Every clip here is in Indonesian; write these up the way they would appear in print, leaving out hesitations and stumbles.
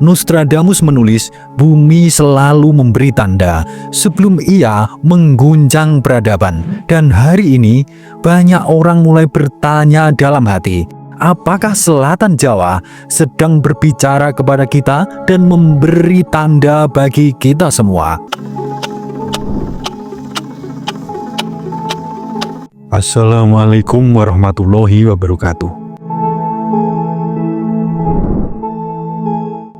Nostradamus menulis bumi selalu memberi tanda sebelum ia mengguncang peradaban. Dan hari ini banyak orang mulai bertanya dalam hati, apakah selatan Jawa sedang berbicara kepada kita dan memberi tanda bagi kita semua? Assalamualaikum warahmatullahi wabarakatuh.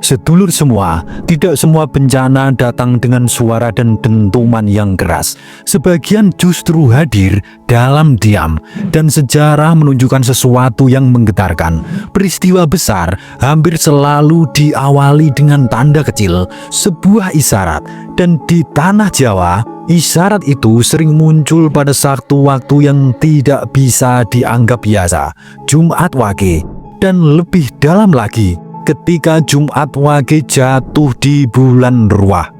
Sedulur semua, tidak semua bencana datang dengan suara dan dentuman yang keras. Sebagian justru hadir dalam diam, dan sejarah menunjukkan sesuatu yang menggetarkan. Peristiwa besar hampir selalu diawali dengan tanda kecil, sebuah isyarat. Dan di tanah Jawa, isyarat itu sering muncul pada satu waktu yang tidak bisa dianggap biasa, Jumat Wage. Dan lebih dalam lagi, ketika Jumat Wage jatuh di bulan Ruah,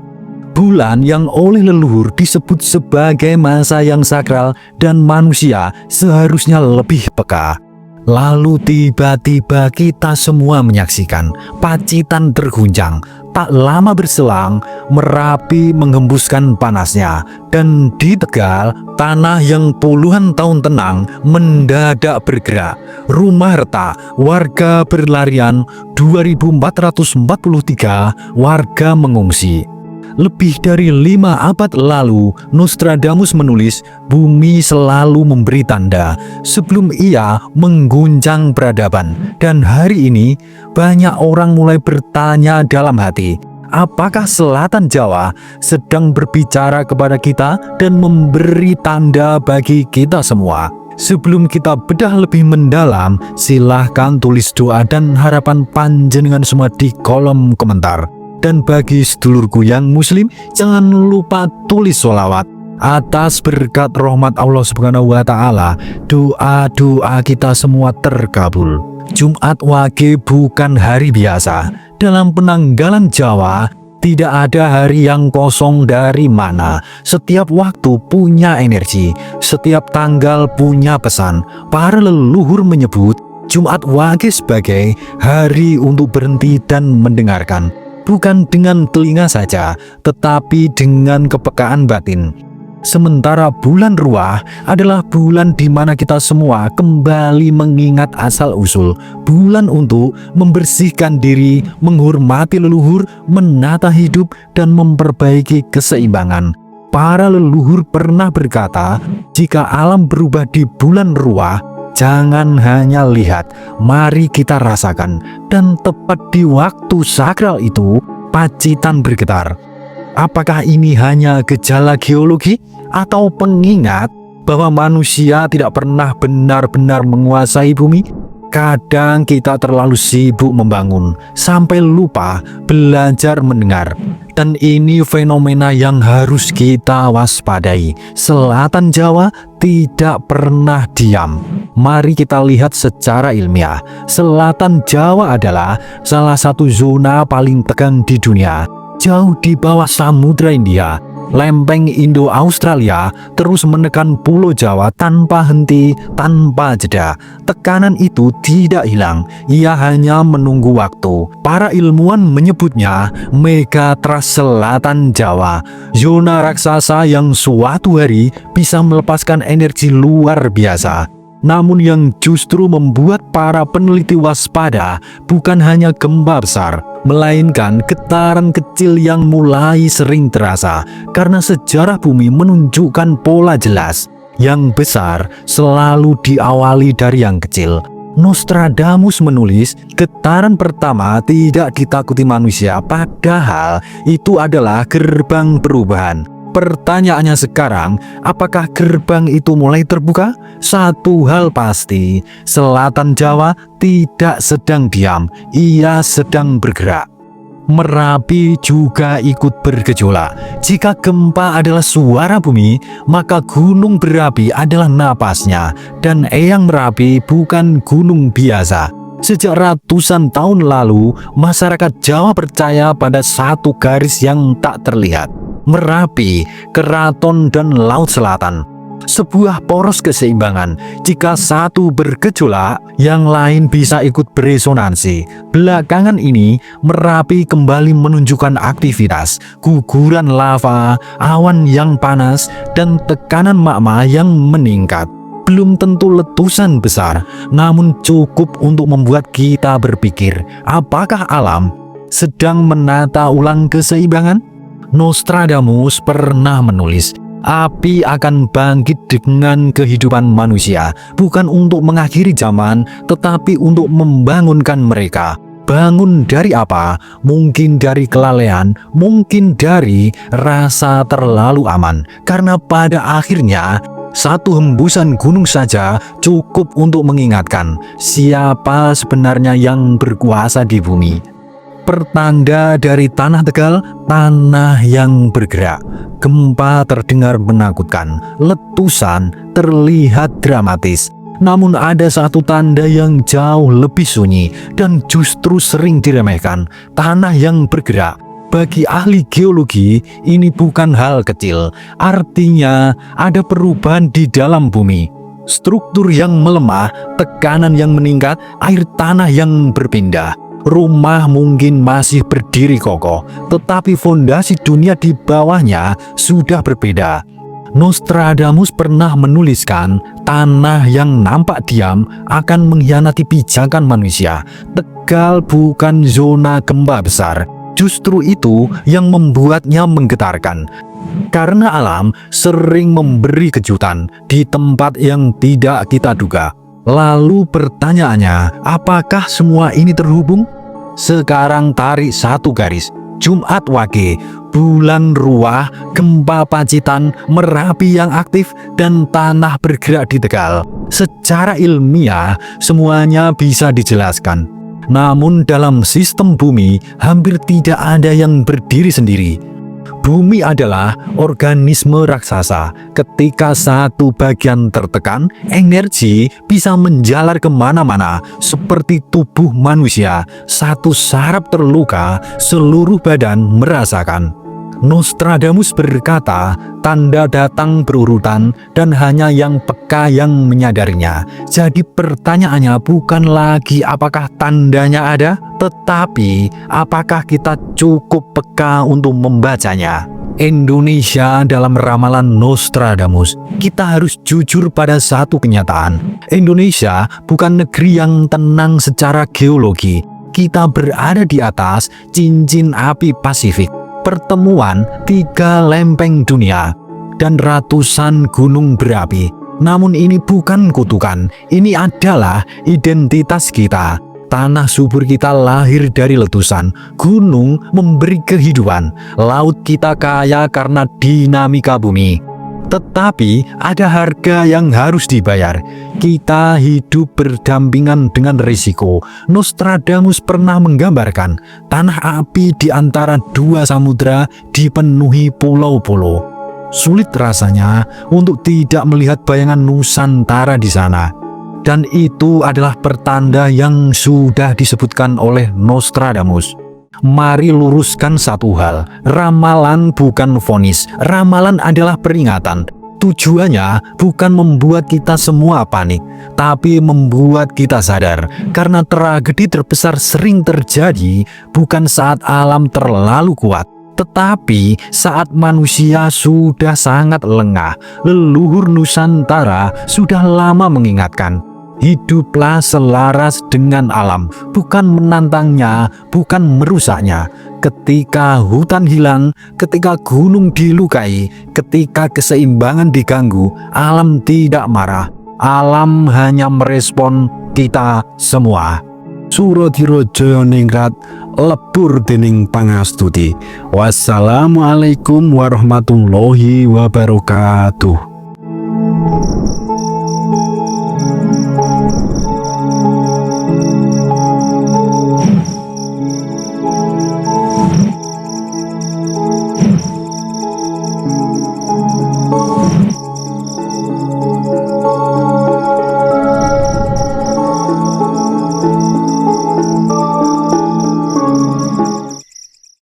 bulan yang oleh leluhur disebut sebagai masa yang sakral dan manusia seharusnya lebih peka. Lalu tiba-tiba kita semua menyaksikan Pacitan terguncang. Tak lama berselang, Merapi menghembuskan panasnya, dan di Tegal, tanah yang puluhan tahun tenang mendadak bergerak. Rumah retak, warga berlarian, 2443 warga mengungsi. Lebih dari 5 abad lalu, Nostradamus menulis bumi selalu memberi tanda sebelum ia mengguncang peradaban. Dan hari ini banyak orang mulai bertanya dalam hati, apakah selatan Jawa sedang berbicara kepada kita dan memberi tanda bagi kita semua? Sebelum kita bedah lebih mendalam, silahkan tulis doa dan harapan panjenengan semua di kolom komentar. Dan bagi sedulurku yang muslim, jangan lupa tulis sholawat. Atas berkat rahmat Allah Subhanahu wa Ta'ala, doa-doa kita semua terkabul. Jumat Wage bukan hari biasa. Dalam penanggalan Jawa, tidak ada hari yang kosong dari mana. Setiap waktu punya energi, setiap tanggal punya pesan. Para leluhur menyebut Jumat Wage sebagai hari untuk berhenti dan mendengarkan. Bukan dengan telinga saja, tetapi dengan kepekaan batin. Sementara bulan Ruah adalah bulan di mana kita semua kembali mengingat asal-usul. Bulan untuk membersihkan diri, menghormati leluhur, menata hidup, dan memperbaiki keseimbangan. Para leluhur pernah berkata, jika alam berubah di bulan Ruah, jangan hanya lihat, mari kita rasakan. Dan tepat di waktu sakral itu, Pacitan bergetar. Apakah ini hanya gejala geologi atau pengingat bahwa manusia tidak pernah benar-benar menguasai bumi? Kadang kita terlalu sibuk membangun sampai lupa belajar mendengar. Dan ini fenomena yang harus kita waspadai. Selatan Jawa tidak pernah diam. Mari kita lihat secara ilmiah. Selatan Jawa adalah salah satu zona paling tegang di dunia. Jauh di bawah Samudra India, lempeng Indo-Australia terus menekan Pulau Jawa tanpa henti, tanpa jeda. Tekanan itu tidak hilang, ia hanya menunggu waktu. Para ilmuwan menyebutnya Megatrust Selatan Jawa, zona raksasa yang suatu hari bisa melepaskan energi luar biasa. Namun yang justru membuat para peneliti waspada bukan hanya gempa besar, melainkan getaran kecil yang mulai sering terasa. Karena sejarah bumi menunjukkan pola jelas. Yang besar selalu diawali dari yang kecil. Nostradamus menulis, getaran pertama tidak ditakuti manusia, padahal itu adalah gerbang perubahan. Pertanyaannya sekarang, apakah gerbang itu mulai terbuka? Satu hal pasti, selatan Jawa tidak sedang diam, ia sedang bergerak. Merapi juga ikut bergejolak. Jika gempa adalah suara bumi, maka gunung berapi adalah napasnya. Dan Eyang Merapi bukan gunung biasa. Sejak ratusan tahun lalu, masyarakat Jawa percaya pada satu garis yang tak terlihat. Merapi, Keraton, dan Laut Selatan. sebuah poros keseimbangan. Jika satu bergejolak, yang lain bisa ikut beresonansi. Belakangan ini, Merapi kembali menunjukkan aktivitas, guguran lava, awan yang panas, dan tekanan magma yang meningkat. Belum tentu letusan besar, namun cukup untuk membuat kita berpikir, apakah alam sedang menata ulang keseimbangan? Nostradamus pernah menulis, api akan bangkit dengan kehidupan manusia, bukan untuk mengakhiri zaman, tetapi untuk membangunkan mereka. Bangun dari apa? Mungkin dari kelalaian, mungkin dari rasa terlalu aman. Karena pada akhirnya, satu hembusan gunung saja cukup untuk mengingatkan siapa sebenarnya yang berkuasa di bumi. Pertanda dari tanah Tegal, tanah yang bergerak. Gempa terdengar menakutkan, letusan terlihat dramatis. Namun ada satu tanda yang jauh lebih sunyi dan justru sering diremehkan, tanah yang bergerak. Bagi ahli geologi, ini bukan hal kecil. Artinya, ada perubahan di dalam bumi. Struktur yang melemah, tekanan yang meningkat, air tanah yang berpindah. Rumah mungkin masih berdiri kokoh, tetapi fondasi dunia di bawahnya sudah berbeda. Nostradamus pernah menuliskan, tanah yang nampak diam akan mengkhianati pijakan manusia. Tegal bukan zona gempa besar. Justru itu yang membuatnya menggetarkan. Karena alam sering memberi kejutan di tempat yang tidak kita duga. Lalu pertanyaannya, apakah semua ini terhubung? Sekarang tarik satu garis. Jumat Wage, bulan Ruah, gempa Pacitan, Merapi yang aktif, dan tanah bergerak di Tegal. Secara ilmiah, semuanya bisa dijelaskan. Namun dalam sistem bumi, hampir tidak ada yang berdiri sendiri. Bumi adalah organisme raksasa. Ketika satu bagian tertekan, energi bisa menjalar kemana-mana. Seperti tubuh manusia, satu saraf terluka, seluruh badan merasakan. Nostradamus berkata, tanda datang berurutan dan hanya yang peka yang menyadarinya. Jadi pertanyaannya bukan lagi apakah tandanya ada, tetapi apakah kita cukup peka untuk membacanya. Indonesia dalam ramalan Nostradamus, kita harus jujur pada satu kenyataan. Indonesia bukan negeri yang tenang secara geologi. Kita berada di atas cincin api Pasifik. Pertemuan tiga lempeng dunia dan ratusan gunung berapi. Namun ini bukan kutukan, ini adalah identitas kita. Tanah subur kita lahir dari letusan, gunung memberi kehidupan, laut kita kaya karena dinamika bumi. Tetapi ada harga yang harus dibayar. Kita hidup berdampingan dengan risiko. Nostradamus pernah menggambarkan tanah api di antara dua samudra dipenuhi pulau-pulau. Sulit rasanya untuk tidak melihat bayangan Nusantara di sana. Dan itu adalah pertanda yang sudah disebutkan oleh Nostradamus. Mari luruskan satu hal, ramalan bukan vonis, ramalan adalah peringatan. Tujuannya bukan membuat kita semua panik, tapi membuat kita sadar. Karena tragedi terbesar sering terjadi bukan saat alam terlalu kuat, tetapi saat manusia sudah sangat lengah. Leluhur Nusantara sudah lama mengingatkan, hiduplah selaras dengan alam, bukan menantangnya, bukan merusaknya. Ketika hutan hilang, ketika gunung dilukai, ketika keseimbangan diganggu, alam tidak marah. Alam hanya merespon kita semua. Suradira Jayaningrat lebur dening pangastuti. Wassalamualaikum warahmatullahi wabarakatuh.